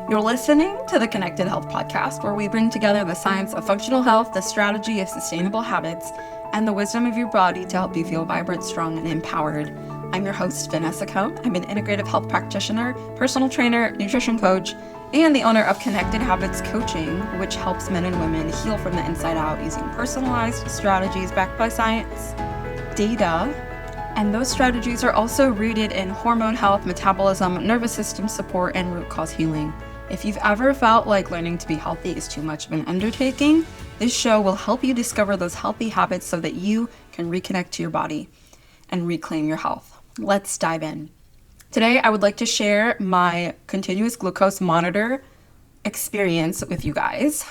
You're listening to the Connected Health Podcast, where we bring together the science of functional health, the strategy of sustainable habits, and the wisdom of your body to help you feel vibrant, strong, and empowered. I'm your host, Vanessa Cohn. I'm an integrative health practitioner, personal trainer, nutrition coach, and the owner of Connected Habits Coaching, which helps men and women heal from the inside out using personalized strategies backed by science, data, and those strategies are also rooted in hormone health, metabolism, nervous system support, and root cause healing. If you've ever felt like learning to be healthy is too much of an undertaking, this show will help you discover those healthy habits so that you can reconnect to your body and reclaim your health. Let's dive in. Today, I would like to share my continuous glucose monitor experience with you guys.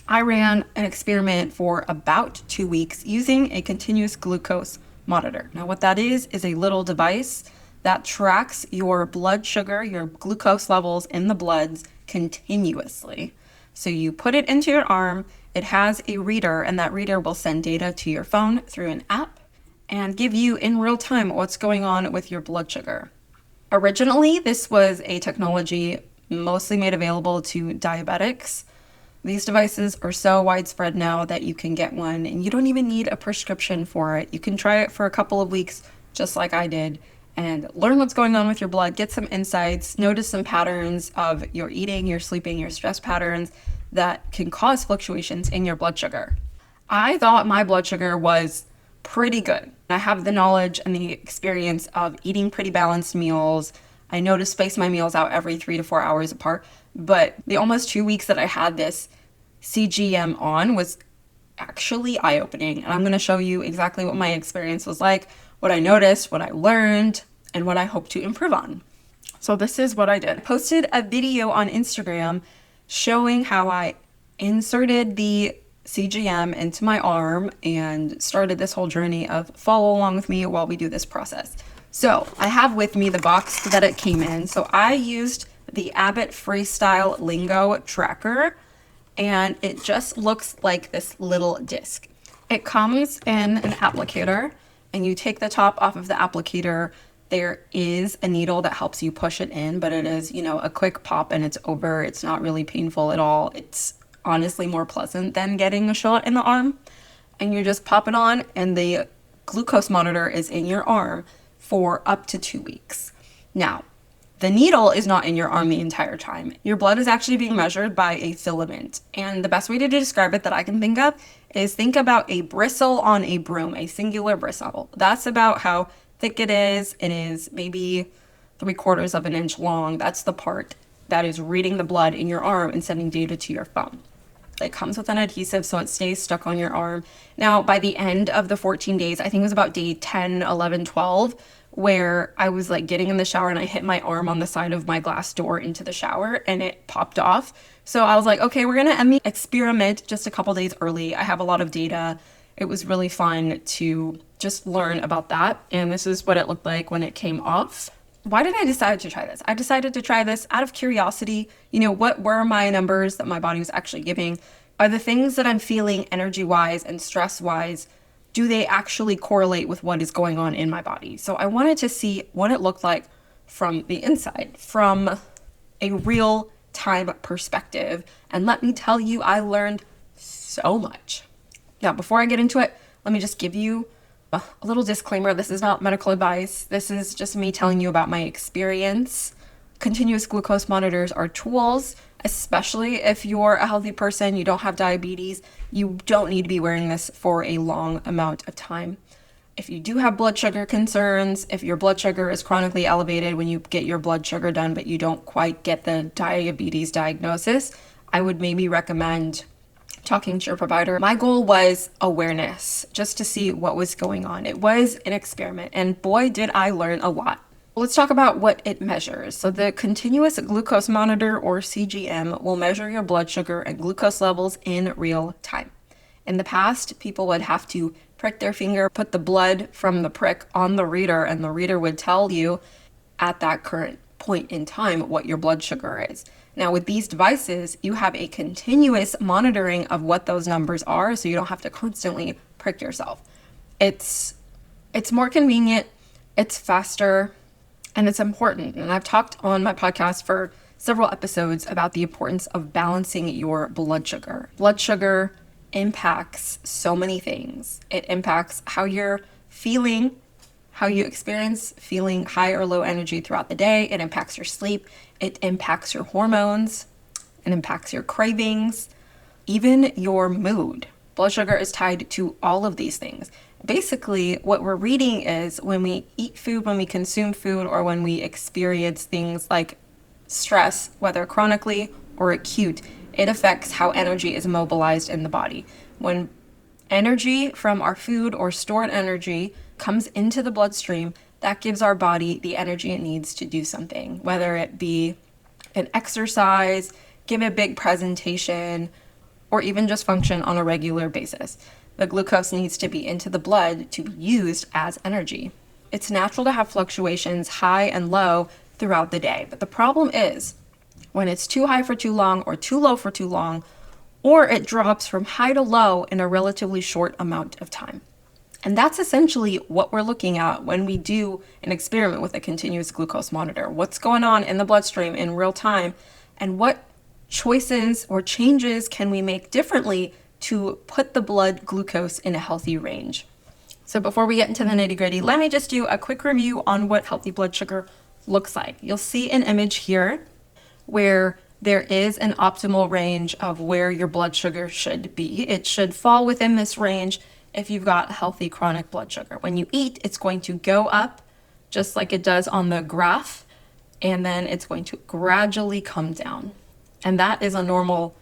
I ran an experiment for about 2 weeks using a continuous glucose monitor. Now, what that is a little device that tracks your blood sugar, your glucose levels in the bloods continuously. So you put it into your arm, it has a reader, and that reader will send data to your phone through an app and give you in real time what's going on with your blood sugar. Originally, this was a technology mostly made available to diabetics. These devices are so widespread now that you can get one and you don't even need a prescription for it. You can try it for a couple of weeks, just like I did, and learn what's going on with your blood, get some insights, notice some patterns of your eating, your sleeping, your stress patterns that can cause fluctuations in your blood sugar. I thought my blood sugar was pretty good. I have the knowledge and the experience of eating pretty balanced meals. I know to space my meals out every 3 to 4 hours apart, but the almost 2 weeks that I had this CGM on was actually eye-opening. And I'm going to show you exactly what my experience was like, what I noticed, what I learned, and what I hope to improve on. So this is what I did. I posted a video on Instagram showing how I inserted the CGM into my arm and started this whole journey of follow along with me while we do this process. So I have with me the box that it came in. So I used the Abbott Freestyle Lingo tracker, and it just looks like this little disc. It comes in an applicator, and you take the top off of the applicator. There is a needle that helps you push it in, but it is, a quick pop and it's over. It's not really painful at all. It's honestly more pleasant than getting a shot in the arm. And you just pop it on, and the glucose monitor is in your arm for up to 2 weeks. Now, the needle is not in your arm the entire time. Your blood is actually being measured by a filament. And the best way to describe it that I can think of is think about a bristle on a broom, a singular bristle. That's about how thick it is. It is maybe 3/4 of an inch long. That's the part that is reading the blood in your arm and sending data to your phone. It comes with an adhesive so it stays stuck on your arm. Now, by the end of the 14 days, I think it was about day 10, 11, 12, where I was like getting in the shower and I hit my arm on the side of my glass door into the shower and it popped off. So I was like, okay, we're going to end the experiment just a couple days early. I have a lot of data. It was really fun to just learn about that. And this is what it looked like when it came off. Why did I decide to try this? I decided to try this out of curiosity. What were my numbers that my body was actually giving? Are the things that I'm feeling energy-wise and stress-wise, do they actually correlate with what is going on in my body? So I wanted to see what it looked like from the inside, from a real-time perspective. And let me tell you, I learned so much. Now, before I get into it, let me just give you a little disclaimer. This is not medical advice. This is just me telling you about my experience. Continuous glucose monitors are tools, especially if you're a healthy person, you don't have diabetes. You don't need to be wearing this for a long amount of time. If you do have blood sugar concerns, if your blood sugar is chronically elevated when you get your blood sugar done, but you don't quite get the diabetes diagnosis, I would maybe recommend talking to your provider. My goal was awareness, just to see what was going on. It was an experiment, and boy, did I learn a lot. Let's talk about what it measures. So the continuous glucose monitor, or CGM, will measure your blood sugar and glucose levels in real time. In the past, people would have to prick their finger, put the blood from the prick on the reader, and the reader would tell you at that current point in time what your blood sugar is. Now, with these devices, you have a continuous monitoring of what those numbers are, so you don't have to constantly prick yourself. It's more convenient, it's faster, and it's important. And I've talked on my podcast for several episodes about the importance of balancing your blood sugar. Blood sugar impacts so many things. It impacts how you're feeling, how you experience feeling high or low energy throughout the day. It impacts your sleep. It impacts your hormones. It impacts your cravings, even your mood. Blood sugar is tied to all of these things. Basically, what we're reading is when we eat food, when we consume food, or when we experience things like stress, whether chronically or acute, it affects how energy is mobilized in the body. When energy from our food or stored energy comes into the bloodstream, that gives our body the energy it needs to do something, whether it be an exercise, give a big presentation, or even just function on a regular basis. The glucose needs to be into the blood to be used as energy. It's natural to have fluctuations high and low throughout the day, but the problem is when it's too high for too long or too low for too long, or it drops from high to low in a relatively short amount of time. And that's essentially what we're looking at when we do an experiment with a continuous glucose monitor. What's going on in the bloodstream in real time, and what choices or changes can we make differently to put the blood glucose in a healthy range. So before we get into the nitty-gritty, let me just do a quick review on what healthy blood sugar looks like. You'll see an image here where there is an optimal range of where your blood sugar should be. It should fall within this range if you've got healthy chronic blood sugar. When you eat, it's going to go up just like it does on the graph, and then it's going to gradually come down. And that is a normal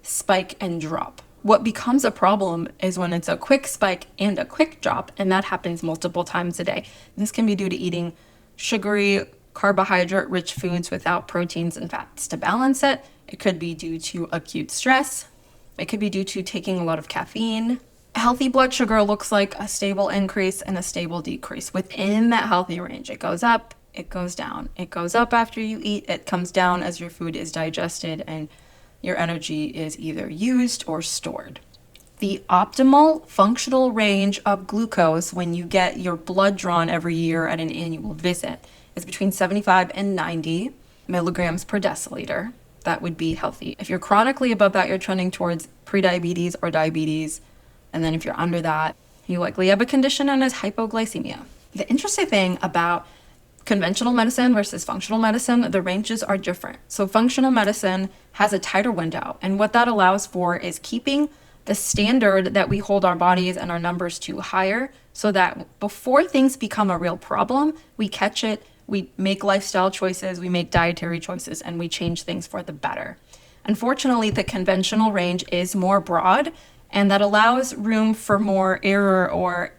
spike and drop. What becomes a problem is when it's a quick spike and a quick drop, and that happens multiple times a day. This can be due to eating sugary, carbohydrate-rich foods without proteins and fats to balance it. It could be due to acute stress. It could be due to taking a lot of caffeine. Healthy blood sugar looks like a stable increase and a stable decrease within that healthy range. It goes up, it goes down. It goes up after you eat, it comes down as your food is digested and your energy is either used or stored. The optimal functional range of glucose when you get your blood drawn every year at an annual visit is between 75 and 90 milligrams per deciliter. That would be healthy. If you're chronically above that, you're trending towards prediabetes or diabetes. And then if you're under that, you likely have a condition known as hypoglycemia. The interesting thing about conventional medicine versus functional medicine, the ranges are different. So functional medicine has a tighter window, and what that allows for is keeping the standard that we hold our bodies and our numbers to higher, so that before things become a real problem, we catch it, we make lifestyle choices, we make dietary choices, and we change things for the better. Unfortunately, the conventional range is more broad, and that allows room for more error, or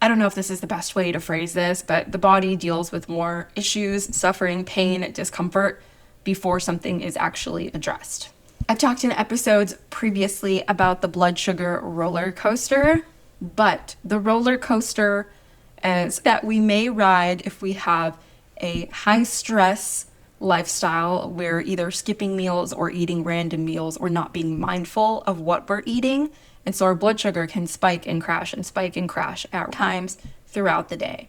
I don't know if this is the best way to phrase this, but the body deals with more issues, suffering, pain, discomfort before something is actually addressed. I've talked in episodes previously about the blood sugar roller coaster, but the roller coaster is that we may ride if we have a high stress lifestyle. We're either skipping meals or eating random meals or not being mindful of what we're eating. And so our blood sugar can spike and crash at times throughout the day.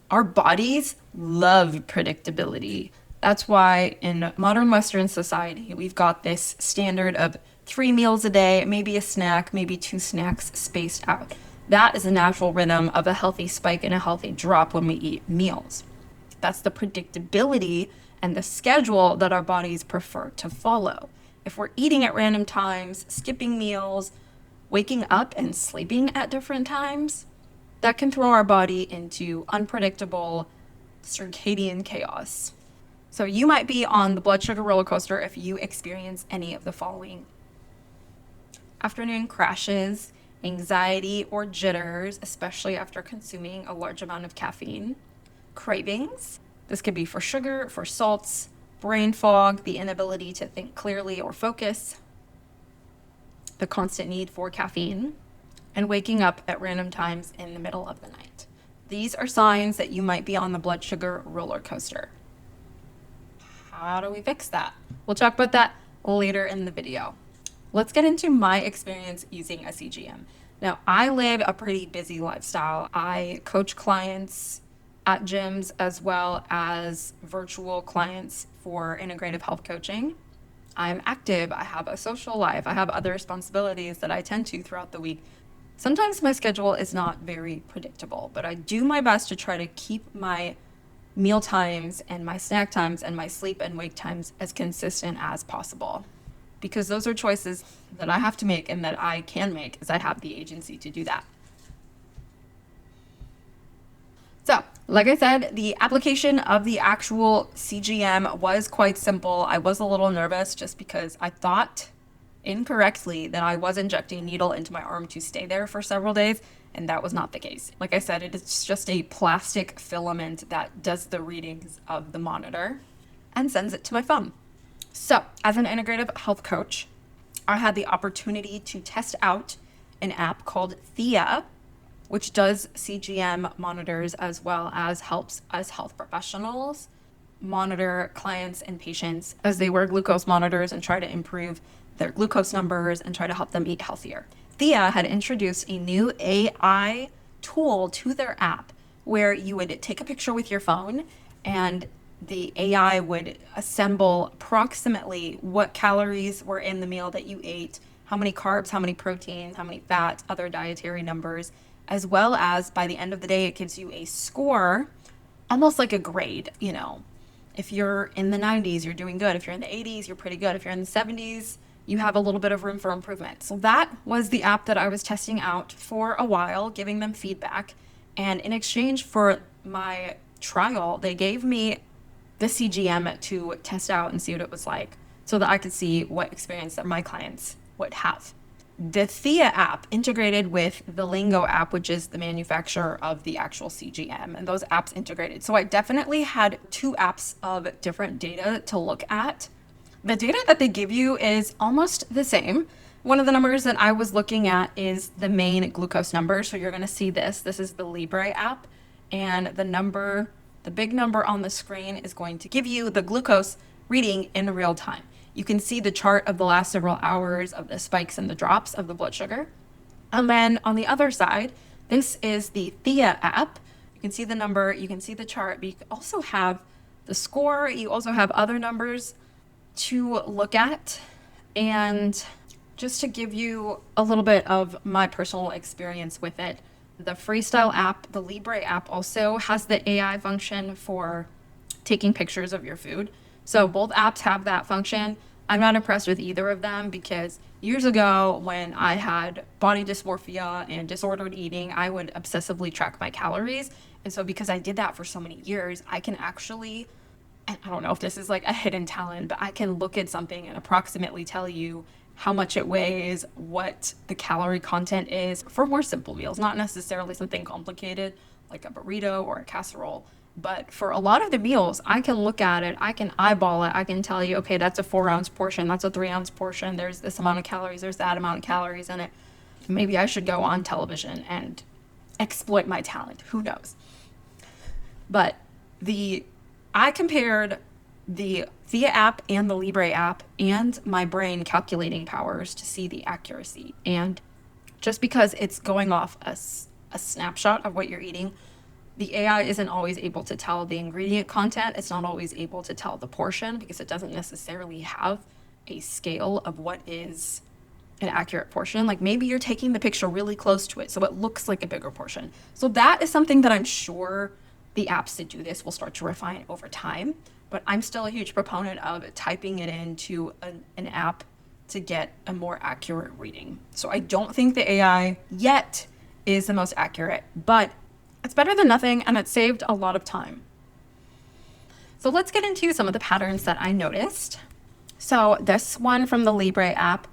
Our bodies love predictability. That's why in modern Western society, we've got this standard of 3 meals a day, maybe a snack, maybe 2 snacks spaced out. That is a natural rhythm of a healthy spike and a healthy drop when we eat meals. That's the predictability and the schedule that our bodies prefer to follow. If we're eating at random times, skipping meals, waking up and sleeping at different times, that can throw our body into unpredictable circadian chaos. So you might be on the blood sugar roller coaster if you experience any of the following: afternoon crashes, anxiety or jitters, especially after consuming a large amount of caffeine, cravings. This could be for sugar, for salts, brain fog, the inability to think clearly or focus, the constant need for caffeine, and waking up at random times in the middle of the night. These are signs that you might be on the blood sugar roller coaster. How do we fix that? We'll talk about that later in the video. Let's get into my experience using a CGM. Now, I live a pretty busy lifestyle. I coach clients at gyms as well as virtual clients for integrative health coaching. I'm active. I have a social life. I have other responsibilities that I tend to throughout the week. Sometimes my schedule is not very predictable, but I do my best to try to keep my meal times and my snack times and my sleep and wake times as consistent as possible, because those are choices that I have to make and that I can make as I have the agency to do that. So, like I said, the application of the actual CGM was quite simple. I was a little nervous just because I thought incorrectly that I was injecting a needle into my arm to stay there for several days, and that was not the case. Like I said, it is just a plastic filament that does the readings of the monitor and sends it to my phone. So, as an integrative health coach, I had the opportunity to test out an app called Thea, which does CGM monitors as well as helps us health professionals monitor clients and patients as they wear glucose monitors and try to improve their glucose numbers and try to help them eat healthier. Thea had introduced a new AI tool to their app where you would take a picture with your phone and the AI would assemble approximately what calories were in the meal that you ate, how many carbs, how many proteins, how many fats, other dietary numbers, as well as by the end of the day, it gives you a score, almost like a grade. If you're in the 90s, you're doing good. If you're in the 80s, you're pretty good. If you're in the 70s, you have a little bit of room for improvement. So that was the app that I was testing out for a while, giving them feedback. And in exchange for my trial, they gave me the CGM to test out and see what it was like so that I could see what experience that my clients would have. The Thea app integrated with the Lingo app, which is the manufacturer of the actual CGM, and those apps integrated. So I definitely had two apps of different data to look at. The data that they give you is almost the same. One of the numbers that I was looking at is the main glucose number. So you're going to see this. This is the Libre app, and the big number on the screen is going to give you the glucose reading in real time. You can see the chart of the last several hours of the spikes and the drops of the blood sugar. And then on the other side, this is the Thea app. You can see the number, you can see the chart, but you can also have the score. You also have other numbers to look at. And just to give you a little bit of my personal experience with it, the Freestyle app, the Libre app also has the AI function for taking pictures of your food. So both apps have that function. I'm not impressed with either of them because years ago when I had body dysmorphia and disordered eating, I would obsessively track my calories. And so because I did that for so many years, I can actually, and I don't know if this is like a hidden talent, but I can look at something and approximately tell you how much it weighs, what the calorie content is for more simple meals, not necessarily something complicated like a burrito or a casserole. But for a lot of the meals, I can look at it, I can eyeball it, I can tell you, okay, that's a 4-ounce portion, that's a 3-ounce portion, there's this amount of calories, there's that amount of calories in it. Maybe I should go on television and exploit my talent, who knows? But I compared the Thea app and the Libre app and my brain calculating powers to see the accuracy. And just because it's going off a snapshot of what you're eating, the AI isn't always able to tell the ingredient content. It's not always able to tell the portion because it doesn't necessarily have a scale of what is an accurate portion. Like maybe you're taking the picture really close to it, so it looks like a bigger portion. So that is something that I'm sure the apps that do this will start to refine over time. But I'm still a huge proponent of typing it into an app to get a more accurate reading. So I don't think the AI yet is the most accurate, but it's better than nothing, and it saved a lot of time. So let's get into some of the patterns that I noticed. So this one from the Libre app,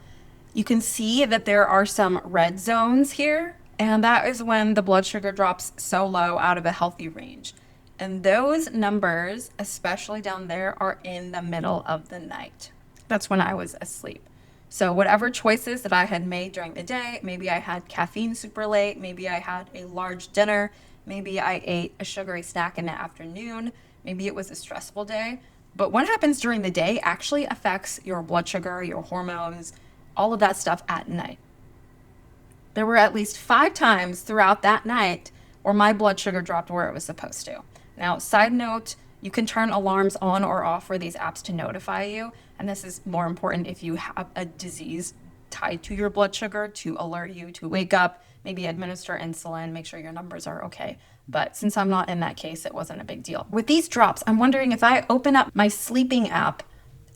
you can see that there are some red zones here, and that is when the blood sugar drops so low out of a healthy range. And those numbers, especially down there, are in the middle of the night. That's when I was asleep. So whatever choices that I had made during the day, maybe I had caffeine super late, maybe I had a large dinner, maybe I ate a sugary snack in the afternoon, maybe it was a stressful day. But what happens during the day actually affects your blood sugar, your hormones, all of that stuff at night. There were at least 5 times throughout that night where my blood sugar dropped where it was supposed to. Now, side note, you can turn alarms on or off for these apps to notify you. And this is more important if you have a disease tied to your blood sugar to alert you to wake up, maybe administer insulin, make sure your numbers are okay. But since I'm not in that case, it wasn't a big deal. With these drops, I'm wondering if I open up my sleeping app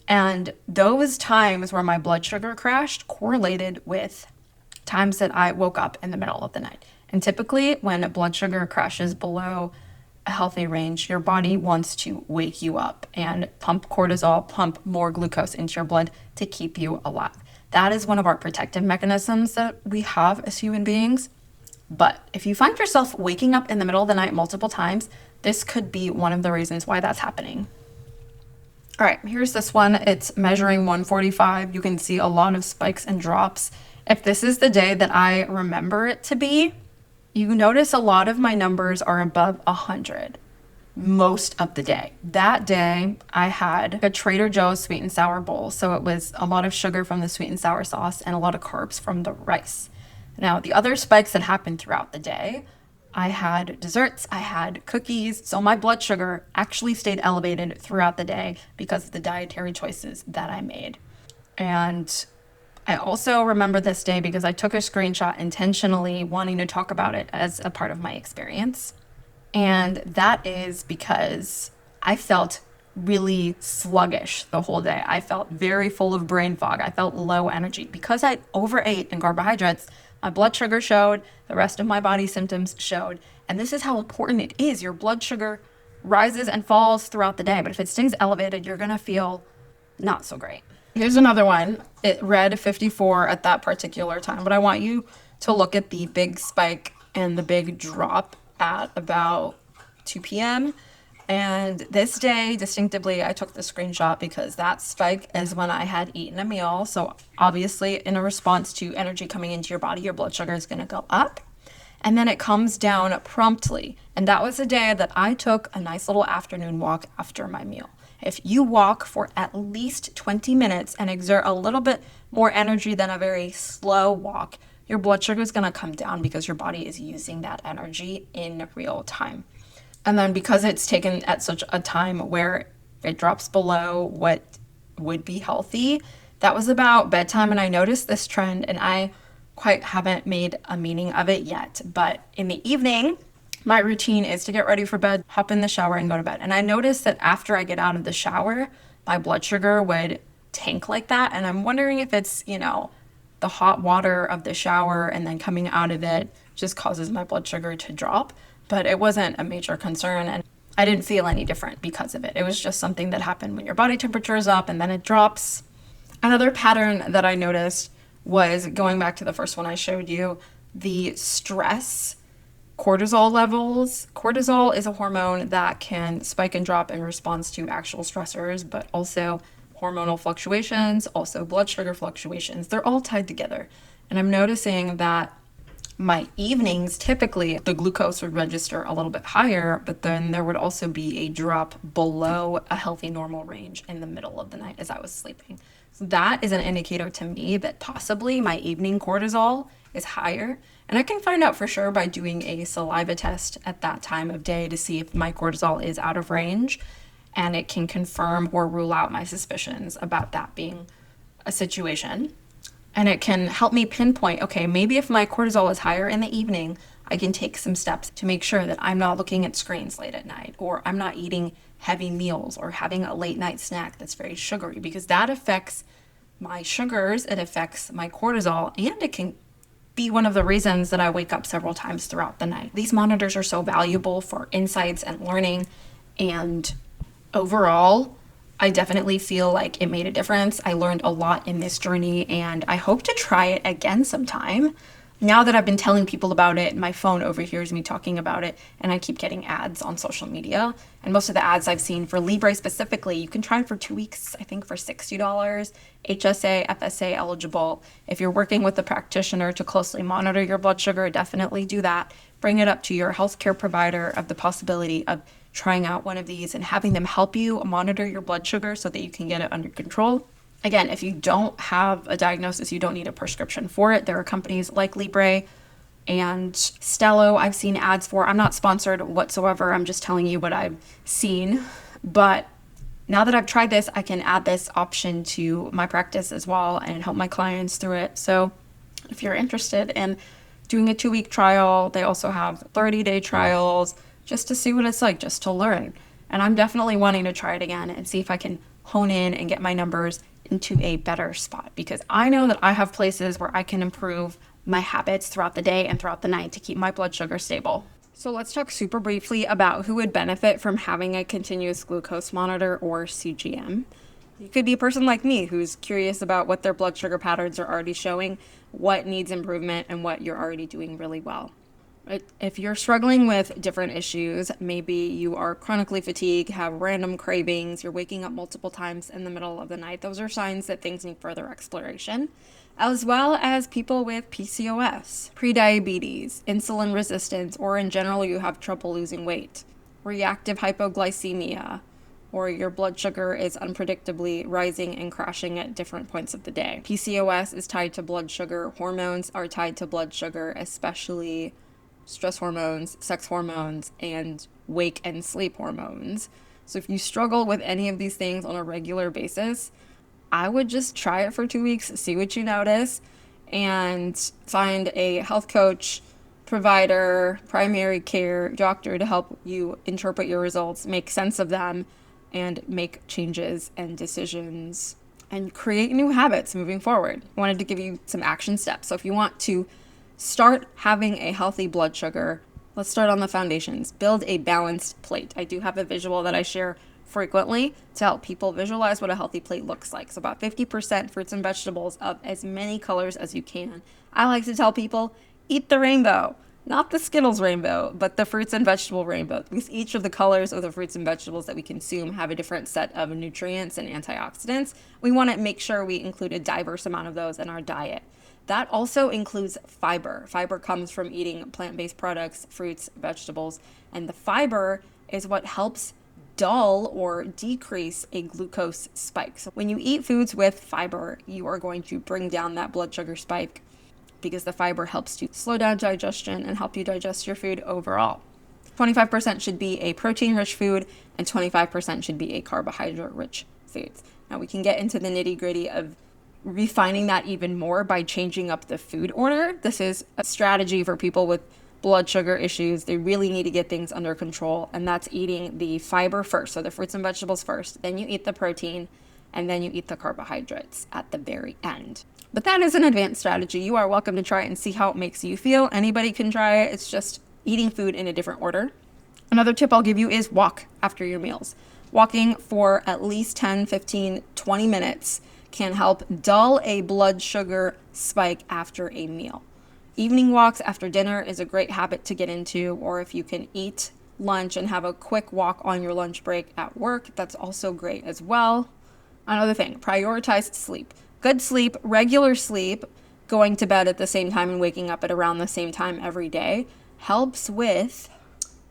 and those times where my blood sugar crashed correlated with times that I woke up in the middle of the night. And typically when blood sugar crashes below a healthy range, your body wants to wake you up and pump cortisol, pump more glucose into your blood to keep you alive. That is one of our protective mechanisms that we have as human beings. But if you find yourself waking up in the middle of the night multiple times, this could be one of the reasons why that's happening. All right, here's this one. It's measuring 145. You can see a lot of spikes and drops. If this is the day that I remember it to be, you notice a lot of my numbers are above 100 most of the day. That day, I had a Trader Joe's sweet and sour bowl. So it was a lot of sugar from the sweet and sour sauce and a lot of carbs from the rice. Now, the other spikes that happened throughout the day, I had desserts, I had cookies. So my blood sugar actually stayed elevated throughout the day because of the dietary choices that I made. And I also remember this day because I took a screenshot intentionally wanting to talk about it as a part of my experience. And that is because I felt really sluggish the whole day. I felt very full of brain fog. I felt low energy. Because I overate in carbohydrates, my blood sugar showed, the rest of my body symptoms showed. And this is how important it is. Your blood sugar rises and falls throughout the day. But if it stays elevated, you're going to feel not so great. Here's another one. It read 54 at that particular time. But I want you to look at the big spike and the big drop at about 2 p.m. And this day, distinctively, I took the screenshot because that spike is when I had eaten a meal. So obviously, in a response to energy coming into your body, your blood sugar is going to go up. And then it comes down promptly. And that was the day that I took a nice little afternoon walk after my meal. If you walk for at least 20 minutes and exert a little bit more energy than a very slow walk, your blood sugar is going to come down because your body is using that energy in real time. And then because it's taken at such a time where it drops below what would be healthy, that was about bedtime. And I noticed this trend and I quite haven't made a meaning of it yet. But in the evening, my routine is to get ready for bed, hop in the shower and go to bed. And I noticed that after I get out of the shower, my blood sugar would tank like that. And I'm wondering if it's, the hot water of the shower and then coming out of it just causes my blood sugar to drop. But it wasn't a major concern and I didn't feel any different because of it. It was just something that happened when your body temperature is up and then it drops. Another pattern that I noticed was going back to the first one I showed you, the stress cortisol levels. Cortisol is a hormone that can spike and drop in response to actual stressors, but also hormonal fluctuations, also blood sugar fluctuations. They're all tied together. And I'm noticing that my evenings, typically the glucose would register a little bit higher, but then there would also be a drop below a healthy normal range in the middle of the night as I was sleeping. So that is an indicator to me that possibly my evening cortisol is higher. And I can find out for sure by doing a saliva test at that time of day to see if my cortisol is out of range. And it can confirm or rule out my suspicions about that being a situation. And it can help me pinpoint, okay, maybe if my cortisol is higher in the evening, I can take some steps to make sure that I'm not looking at screens late at night, or I'm not eating heavy meals or having a late night snack that's very sugary, because that affects my sugars, it affects my cortisol, and it can be one of the reasons that I wake up several times throughout the night. These monitors are so valuable for insights and learning, and overall, I definitely feel like it made a difference. I learned a lot in this journey and I hope to try it again sometime. Now that I've been telling people about it, my phone overhears me talking about it and I keep getting ads on social media. And most of the ads I've seen for Libre specifically, you can try it for 2 weeks, I think for $60, HSA, FSA eligible. If you're working with a practitioner to closely monitor your blood sugar, definitely do that. Bring it up to your healthcare provider of the possibility of trying out one of these and having them help you monitor your blood sugar so that you can get it under control. Again, if you don't have a diagnosis, you don't need a prescription for it. There are companies like Libre And Stello, I've seen ads for. I'm not sponsored whatsoever. I'm just telling you what I've seen. But now that I've tried this, I can add this option to my practice as well and help my clients through it. So if you're interested in doing a 2-week trial, they also have 30-day trials just to see what it's like, just to learn. And I'm definitely wanting to try it again and see if I can hone in and get my numbers into a better spot, because I know that I have places where I can improve my habits throughout the day and throughout the night to keep my blood sugar stable. So let's talk super briefly about who would benefit from having a continuous glucose monitor, or CGM. You could be a person like me who's curious about what their blood sugar patterns are already showing, what needs improvement, and what you're already doing really well. If you're struggling with different issues, maybe you are chronically fatigued, have random cravings, you're waking up multiple times in the middle of the night, those are signs that things need further exploration. As well as people with PCOS, prediabetes, insulin resistance, or in general you have trouble losing weight, reactive hypoglycemia, or your blood sugar is unpredictably rising and crashing at different points of the day. PCOS is tied to blood sugar. Hormones are tied to blood sugar, especially stress hormones, sex hormones, and wake and sleep hormones. So if you struggle with any of these things on a regular basis, I would just try it for 2 weeks, see what you notice, and find a health coach, provider, primary care doctor to help you interpret your results, make sense of them, and make changes and decisions and create new habits moving forward. I wanted to give you some action steps. So if you want to start having a healthy blood sugar, let's start on the foundations. Build a balanced plate. I do have a visual that I share frequently to help people visualize what a healthy plate looks like. So about 50% fruits and vegetables of as many colors as you can. I like to tell people, eat the rainbow. Not the Skittles rainbow, but the fruits and vegetable rainbow. Because each of the colors of the fruits and vegetables that we consume have a different set of nutrients and antioxidants. We want to make sure we include a diverse amount of those in our diet. That also includes fiber. Fiber comes from eating plant-based products, fruits, vegetables, and the fiber is what helps dull or decrease a glucose spike. So when you eat foods with fiber, you are going to bring down that blood sugar spike because the fiber helps to slow down digestion and help you digest your food overall. 25% should be a protein-rich food and 25% should be a carbohydrate-rich foods. Now we can get into the nitty-gritty of refining that even more by changing up the food order. This is a strategy for people with blood sugar issues. They really need to get things under control, and that's eating the fiber first, so the fruits and vegetables first, then you eat the protein, and then you eat the carbohydrates at the very end. But that is an advanced strategy. You are welcome to try it and see how it makes you feel. Anybody can try it. It's just eating food in a different order. Another tip I'll give you is walk after your meals. Walking for at least 10, 15, 20 minutes can help dull a blood sugar spike after a meal. Evening walks after dinner is a great habit to get into, or if you can eat lunch and have a quick walk on your lunch break at work, that's also great as well. Another thing, prioritize sleep. Good sleep, regular sleep, going to bed at the same time and waking up at around the same time every day helps with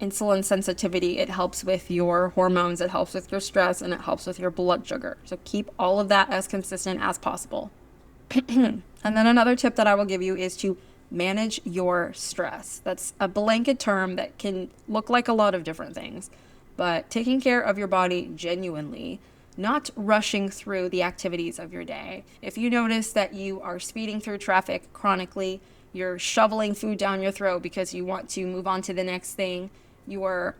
insulin sensitivity, it helps with your hormones, it helps with your stress, and it helps with your blood sugar. So keep all of that as consistent as possible. And then another tip that I will give you is to manage your stress. That's a blanket term that can look like a lot of different things, but taking care of your body genuinely, not rushing through the activities of your day. If you notice that you are speeding through traffic chronically, you're shoveling food down your throat because you want to move on to the next thing, you are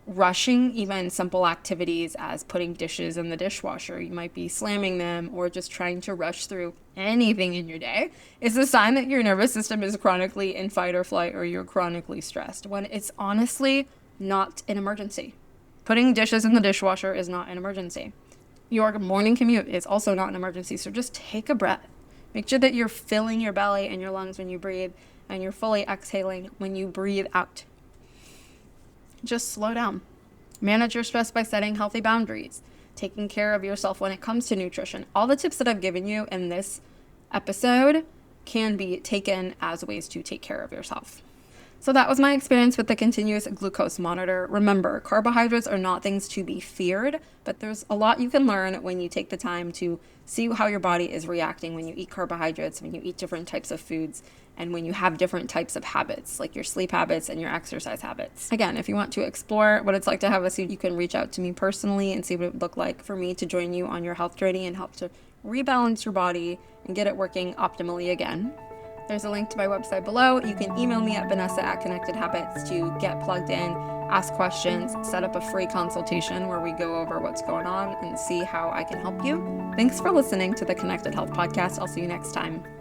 rushing even simple activities as putting dishes in the dishwasher, you might be slamming them or just trying to rush through anything in your day, it's a sign that your nervous system is chronically in fight or flight or you're chronically stressed, when it's honestly not an emergency. Putting dishes in the dishwasher is not an emergency. Your morning commute is also not an emergency, so just take a breath. Make sure that you're filling your belly and your lungs when you breathe, and you're fully exhaling when you breathe out. Just slow down. Manage your stress by setting healthy boundaries, taking care of yourself when it comes to nutrition. All the tips that I've given you in this episode can be taken as ways to take care of yourself. So that was my experience with the continuous glucose monitor. Remember, carbohydrates are not things to be feared, but there's a lot you can learn when you take the time to see how your body is reacting when you eat carbohydrates, when you eat different types of foods, and when you have different types of habits, like your sleep habits and your exercise habits. Again, if you want to explore what it's like to have a seed, you can reach out to me personally and see what it would look like for me to join you on your health journey and help to rebalance your body and get it working optimally again. There's a link to my website below. You can email me at Vanessa@ConnectedHabits to get plugged in, ask questions, set up a free consultation where we go over what's going on and see how I can help you. Thanks for listening to the Connected Health Podcast. I'll see you next time.